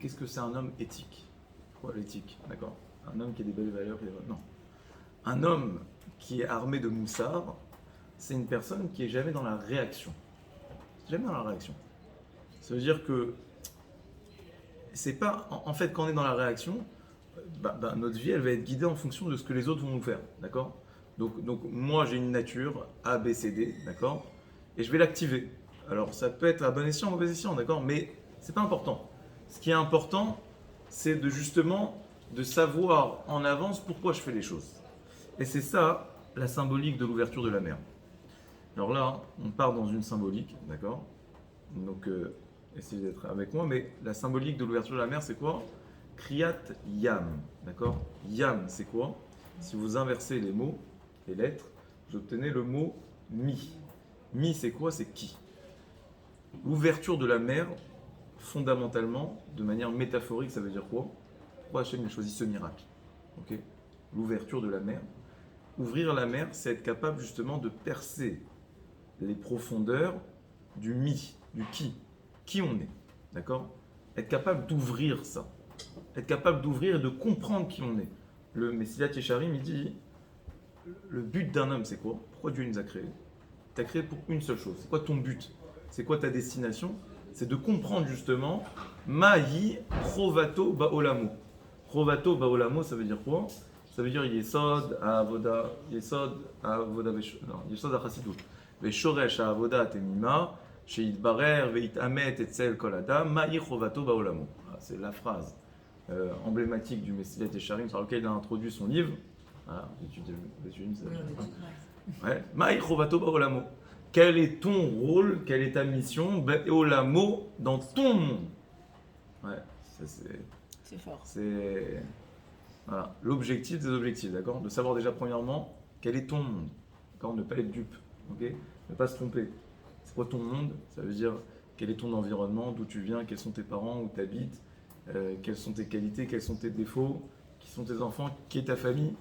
Qu'est-ce que c'est un homme éthique? Quoi l'éthique, d'accord? Un homme qui a des belles valeurs, non. Un homme qui est armé de moussard, c'est une personne qui est jamais dans la réaction. Jamais dans la réaction. Ça veut dire que c'est pas, en fait, quand on est dans la réaction, notre vie, elle va être guidée en fonction de ce que les autres vont nous faire, d'accord? Donc moi, j'ai une nature A, B, C, D, d'accord? Et je vais l'activer. Alors, ça peut être à bon escient, mauvais escient, d'accord? Mais c'est pas important. Ce qui est important, c'est justement de savoir en avance pourquoi je fais les choses. Et c'est ça, la symbolique de l'ouverture de la mer. Alors là, on part dans une symbolique, d'accord? Donc, essayez d'être avec moi, mais la symbolique de l'ouverture de la mer, c'est quoi? Kriyat Yam, d'accord? Yam, c'est quoi? Si vous inversez les mots, les lettres, vous obtenez le mot Mi. Mi, c'est quoi? C'est qui? L'ouverture de la mer, fondamentalement, de manière métaphorique, ça veut dire quoi? Pourquoi Hachem a choisi ce miracle? Ok? L'ouverture de la mer. Ouvrir la mer, c'est être capable justement de percer les profondeurs du mi, du qui on est. D'accord? Être capable d'ouvrir ça. Être capable d'ouvrir et de comprendre qui on est. Le Messilat Yesharim, il dit, le but d'un homme, c'est quoi? Pourquoi Dieu nous a créés? Il t'a créé pour une seule chose. C'est quoi ton but? C'est quoi ta destination? C'est de comprendre justement Mahi Chovato Baolamo. Chovato Baolamo, ça veut dire quoi? Ça veut dire Yesod Avoda, Yesod Avoda, non, Yesod Achasidout. Veshoresh Avoda Temima, Sheit Barer, Veit Amet, Etzel Koladam, Mahi Chovato Baolamo. C'est la phrase emblématique du Messilat Yesharim sur lequel il a introduit son livre. Voilà, ouais. Mahi Chovato Baolamo. Quel est ton rôle, quelle est ta mission, Baolamo, dans ton monde? Ouais, ça C'est fort. c'est voilà, l'objectif des objectifs, d'accord? De savoir déjà premièrement quel est ton monde, d'accord? Ne pas être dupe, ok? Ne pas se tromper. C'est quoi ton monde? Ça veut dire quel est ton environnement, d'où tu viens, quels sont tes parents, où tu habites, quelles sont tes qualités, quels sont tes défauts, qui sont tes enfants, qui est ta famille.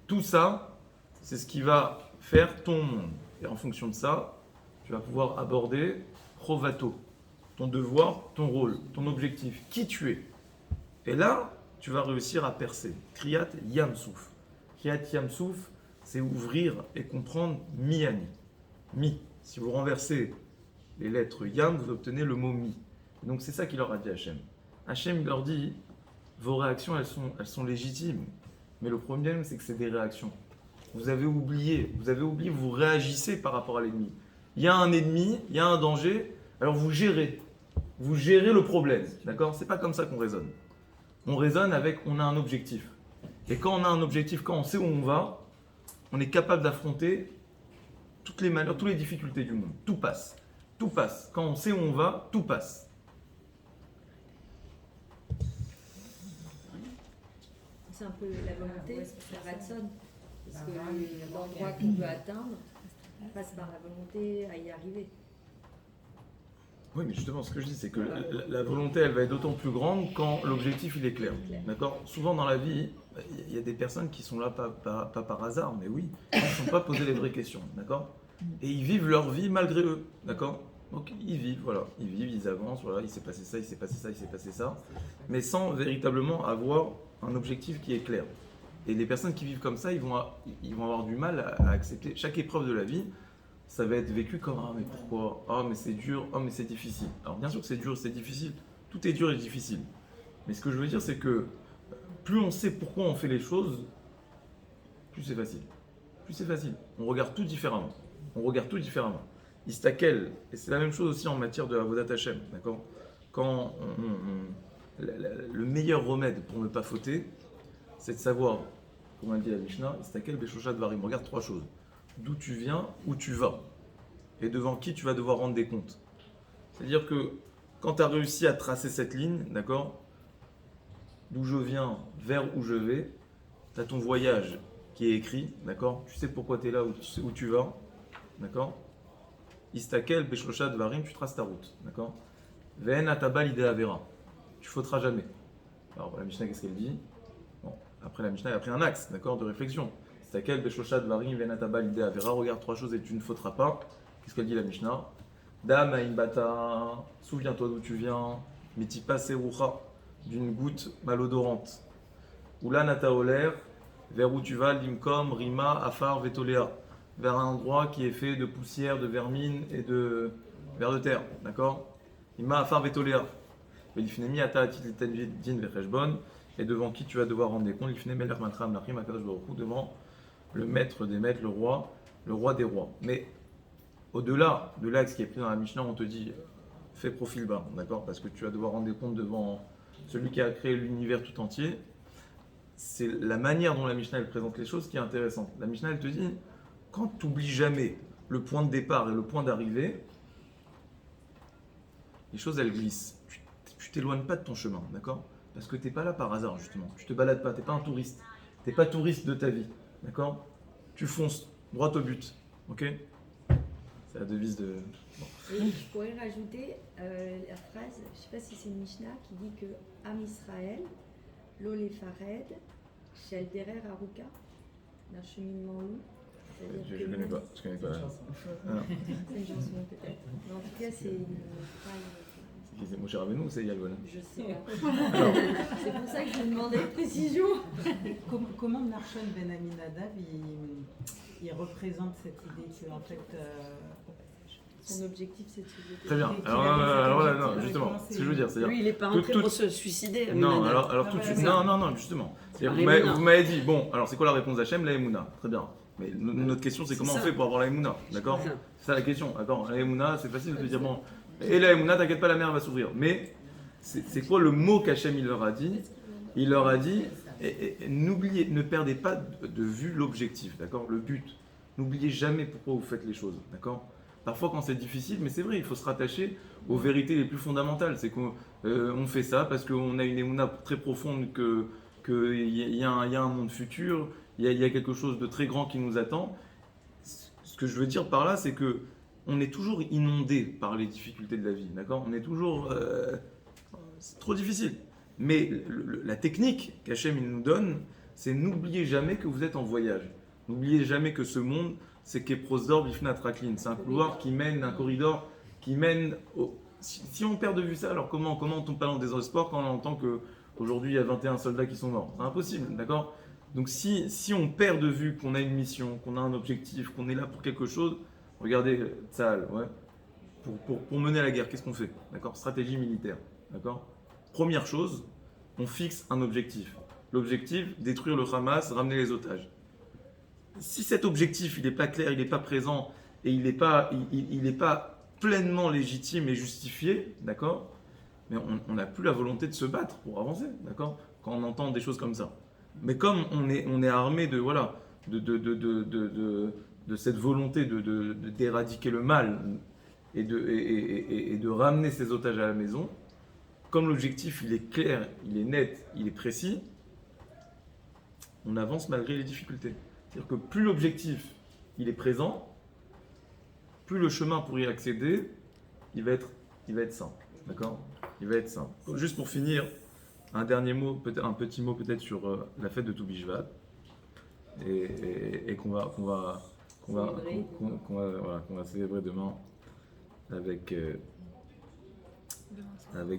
Tout ça, c'est ce qui va faire ton monde. Et en fonction de ça, tu vas pouvoir aborder Chovato, ton devoir, ton rôle, ton objectif, qui tu es. Et là, tu vas réussir à percer. Kriyat Yamsouf. Kriyat Yamsouf, c'est ouvrir et comprendre Miani. Mi. Si vous renversez les lettres Yam, vous obtenez le mot Mi. Donc c'est ça qu'il leur a dit Hachem. Hachem leur dit, vos réactions, elles sont légitimes. Mais le problème, c'est que c'est des réactions. Vous avez oublié, vous réagissez par rapport à l'ennemi. Il y a un ennemi, il y a un danger, alors vous gérez le problème, d'accord? C'est pas comme ça qu'on raisonne. On raisonne avec, on a un objectif. Et quand on a un objectif, quand on sait où on va, on est capable d'affronter toutes les malheurs, toutes les difficultés du monde. Tout passe. Tout passe. Quand on sait où on va, tout passe. C'est un peu la volonté, la ratson. Parce que l'endroit qu'on veut atteindre passe par la volonté à y arriver. Oui, mais justement, ce que je dis, c'est que la volonté, elle va être d'autant plus grande quand l'objectif, il est clair. D'accord? Souvent dans la vie, il y a des personnes qui sont là pas par hasard, mais oui, ils ne sont pas posés les vraies questions. D'accord? Et ils vivent leur vie malgré eux. D'accord? Donc ils vivent, voilà. Ils vivent, ils avancent, voilà, il s'est passé ça, il s'est passé ça, il s'est passé ça. Mais sans véritablement avoir un objectif qui est clair. Et les personnes qui vivent comme ça, ils vont avoir du mal à accepter chaque épreuve de la vie. Ça va être vécu comme « Ah, mais pourquoi? Ah, mais c'est dur. Ah, mais c'est difficile. » Alors, bien sûr que c'est dur, c'est difficile. Tout est dur et difficile. Mais ce que je veux dire, c'est que plus on sait pourquoi on fait les choses, plus c'est facile. Plus c'est facile. On regarde tout différemment. Istakel, et c'est la même chose aussi en matière de Avodat Hashem, d'accord? Quand le meilleur remède pour ne pas fauter, c'est de savoir, comme a dit la Mishnah, Istakel Beshosha Dvarim. On regarde trois choses. d'où tu viens, où tu vas, et devant qui tu vas devoir rendre des comptes. C'est-à-dire que quand tu as réussi à tracer cette ligne, d'accord, d'où je viens, vers où je vais, tu as ton voyage qui est écrit, d'accord, tu sais pourquoi tu es là, où tu vas, d'accord. Istakel, Beshloshad, Varim, tu traces ta route, d'accord. Ven ataba l'idée avera, tu fauteras jamais. Alors la Mishnah, qu'est-ce qu'elle dit? Bon, après la Mishnah, elle a pris un axe, d'accord, de réflexion. Istakel, Beshloshad, Varim, Ven ataba l'idée avera, regarde 3 choses et tu ne fauteras pas. Qu'est-ce qu'elle dit la Mishnah? Dam bata, souviens-toi d'où tu viens, mitipa serucha, d'une goutte malodorante. Oula nata oler, vers où tu vas, limkom, rima, afar, vetolea, vers un endroit qui est fait de poussière, de vermine et de vers de terre, d'accord? Rima, afar, vetolea. Velifnemi ata atit din vecheshbon, et devant qui tu vas devoir rendre des comptes, lifne melech matram lachim akadosh baruch hu, devant le maître des maîtres, le roi des rois. Mais au-delà de l'axe qui est pris dans la Mishnah, on te dit fais profil bas, d'accord? Parce que tu vas devoir rendre des comptes devant celui qui a créé l'univers tout entier. C'est la manière dont la Mishnah elle présente les choses qui est intéressante. La Mishnah elle te dit quand tu n'oublies jamais le point de départ et le point d'arrivée, les choses elles glissent. Tu t'éloignes pas de ton chemin, d'accord? Parce que tu n'es pas là par hasard justement. Tu te balades pas, tu n'es pas un touriste. Tu n'es pas touriste de ta vie, d'accord? Tu fonces droit au but, ok? C'est la devise de. Bon. Et je pourrais rajouter la phrase, je ne sais pas si c'est une Mishnah, qui dit que Am Israël, l'Ole Fared, Shel Derer Aruka, d'un cheminement long. Je ne connais pas. Je connais pas. C'est une chanson peut-être. Mais en tout cas, c'est une phrase. C'est Moshe Rabbeinu ou c'est Yalvan? Je sais pas. C'est pour ça que je demandais précision. Comment Narshon Ben Aminadav il représente cette idée que en fait Son objectif c'est de se jeter. Très bien. Alors là, non, justement, ce que je veux dire, c'est-à-dire. Lui, il n'est pas entré pour se suicider. Non, Aminadab. alors tout de suite. Non, justement. La Vous Emouna. m'avez dit, bon, alors c'est quoi la réponse d'Hachem? La Emouna. Très bien. Mais notre question, c'est comment on ça. fait pour avoir la Emouna? D'accord? C'est ça. C'est ça la question. D'accord? La Emouna, c'est facile de te dire, bon, et la Emouna, t'inquiète pas, la mer va s'ouvrir. Mais c'est quoi le mot qu'Hachem il leur a dit? Il leur a dit, n'oubliez, ne perdez pas de vue l'objectif, d'accord? Le but. N'oubliez jamais pourquoi vous faites les choses, d'accord? Parfois quand c'est difficile, mais c'est vrai, il faut se rattacher aux vérités les plus fondamentales. C'est qu'on fait ça parce qu'on a une émouna très profonde qu'il y a un monde futur, il y a quelque chose de très grand qui nous attend. Ce que je veux dire par là, c'est que on est toujours inondé par les difficultés de la vie, d'accord? On est toujours... c'est trop difficile. Mais la technique qu'Hachem il nous donne, c'est n'oubliez jamais que vous êtes en voyage. N'oubliez jamais que ce monde, c'est Keprosdor Bifnat Raklin. C'est un couloir qui mène, un corridor qui mène au... Si on perd de vue ça, alors comment on tombe pas dans le désespoir quand on entend qu'aujourd'hui il y a 21 soldats qui sont morts? C'est impossible, d'accord? Donc si on perd de vue qu'on a une mission, qu'on a un objectif, qu'on est là pour quelque chose, regardez Tzahal, ouais. Pour mener la guerre, qu'est-ce qu'on fait? D'accord? Stratégie militaire, d'accord? Première chose, on fixe un objectif. L'objectif, détruire le Hamas, ramener les otages. Si cet objectif, il n'est pas clair, il n'est pas présent et il n'est pas pleinement légitime et justifié, d'accord? Mais on n'a plus la volonté de se battre pour avancer, d'accord? Quand on entend des choses comme ça. Mais comme on est armé de cette volonté d'éradiquer le mal et de ramener ces otages à la maison, comme l'objectif il est clair, il est net, il est précis, on avance malgré les difficultés. C'est-à-dire que plus l'objectif il est présent, plus le chemin pour y accéder, il va être simple, d'accord? Il va être simple. Juste pour finir, un dernier mot, peut-être un petit mot peut-être sur la fête de Tou Bishvat et qu'on va célébrer demain avec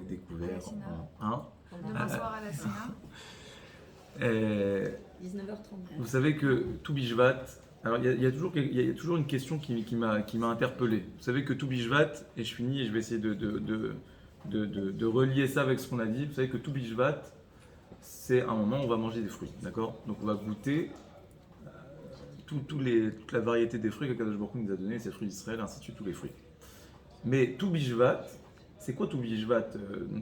des couverts en Demain soir à la Sénat. 19h30. Vous savez que Tou Bishvat, alors il y a toujours une question qui m'a interpellé. Vous savez que Tou Bishvat, et je finis et je vais essayer de relier ça avec ce qu'on a dit. Vous savez que Tou Bishvat, c'est un moment où on va manger des fruits, d'accord? Donc on va goûter toute la variété des fruits que Kadosh Baruch Hu nous a donné, ces fruits d'Israël, ainsi de suite, tous les fruits. Mais Tou Bishvat, c'est quoi Tou Bishvat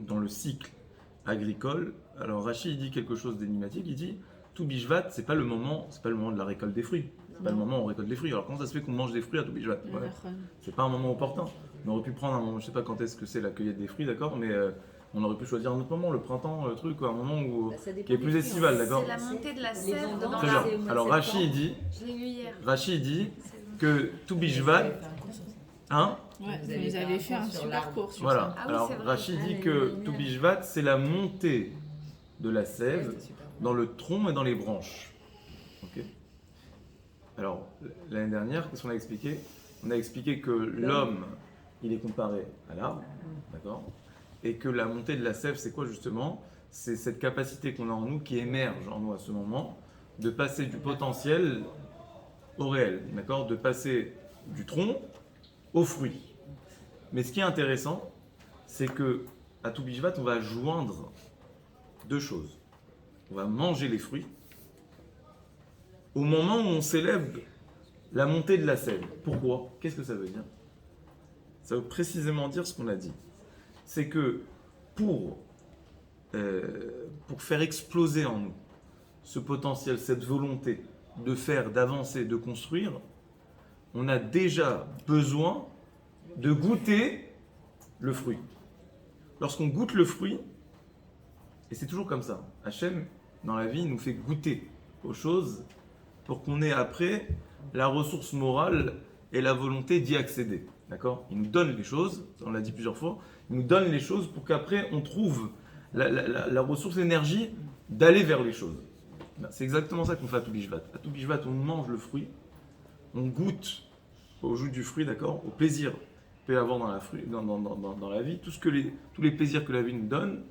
dans le cycle agricole. Alors Rachid il dit quelque chose d'énigmatique, il dit tout Bishvat, c'est pas le moment de la récolte des fruits. C'est pas le moment où on récolte des fruits. Alors comment ça se fait qu'on mange des fruits à tout Bishvat? Ouais. C'est pas un moment opportun. On aurait pu prendre un moment, je sais pas quand est-ce que c'est la cueillette des fruits, d'accord, mais on aurait pu choisir un autre moment, le printemps, le truc, quoi, un moment où, qui est plus estival, d'accord. C'est la montée de la sève dans Très la... bien. Alors Rachid dit, Je l'ai lu hier. Rachid dit que tout Bishvat, hein? Ouais, vous les avez fait un super cours sur Voilà. ça. Ah oui, Alors c'est vrai. Rachid dit que tout Bishvat, c'est la montée de la sève dans le tronc et dans les branches. Ok. Alors l'année dernière, qu'est-ce qu'on a expliqué? On a expliqué que l'homme, il est comparé à l'arbre, d'accord? Et que la montée de la sève, c'est quoi justement? C'est cette capacité qu'on a en nous, qui émerge en nous à ce moment, de passer du potentiel au réel, d'accord? De passer du tronc au fruit. Mais ce qui est intéressant, c'est que à tout Bishvat, on va joindre deux choses. On va manger les fruits au moment où on célèbre la montée de la sève. Pourquoi? Qu'est-ce que ça veut dire? Ça veut précisément dire ce qu'on a dit. C'est que pour faire exploser en nous ce potentiel, cette volonté de faire, d'avancer, de construire, on a déjà besoin de goûter le fruit. Lorsqu'on goûte le fruit, et c'est toujours comme ça, Hachem, dans la vie, nous fait goûter aux choses pour qu'on ait après la ressource morale et la volonté d'y accéder. D'accord? Il nous donne les choses, on l'a dit plusieurs fois, il nous donne les choses pour qu'après on trouve la ressource, l'énergie d'aller vers les choses. C'est exactement ça qu'on fait à tout Bishvat. À tout Bishvat, on mange le fruit, on goûte au jus du fruit, d'accord, au plaisir qu'il peut y avoir dans la vie, tous les plaisirs que la vie nous donne.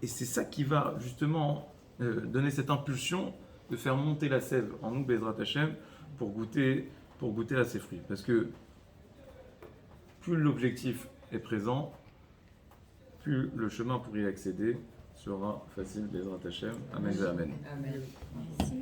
Et c'est ça qui va justement donner cette impulsion de faire monter la sève en nous, Bezrat Hashem, pour goûter à ces fruits. Parce que plus l'objectif est présent, plus le chemin pour y accéder sera facile, Bezrat Hashem. Amen. Amen. Amen. Merci.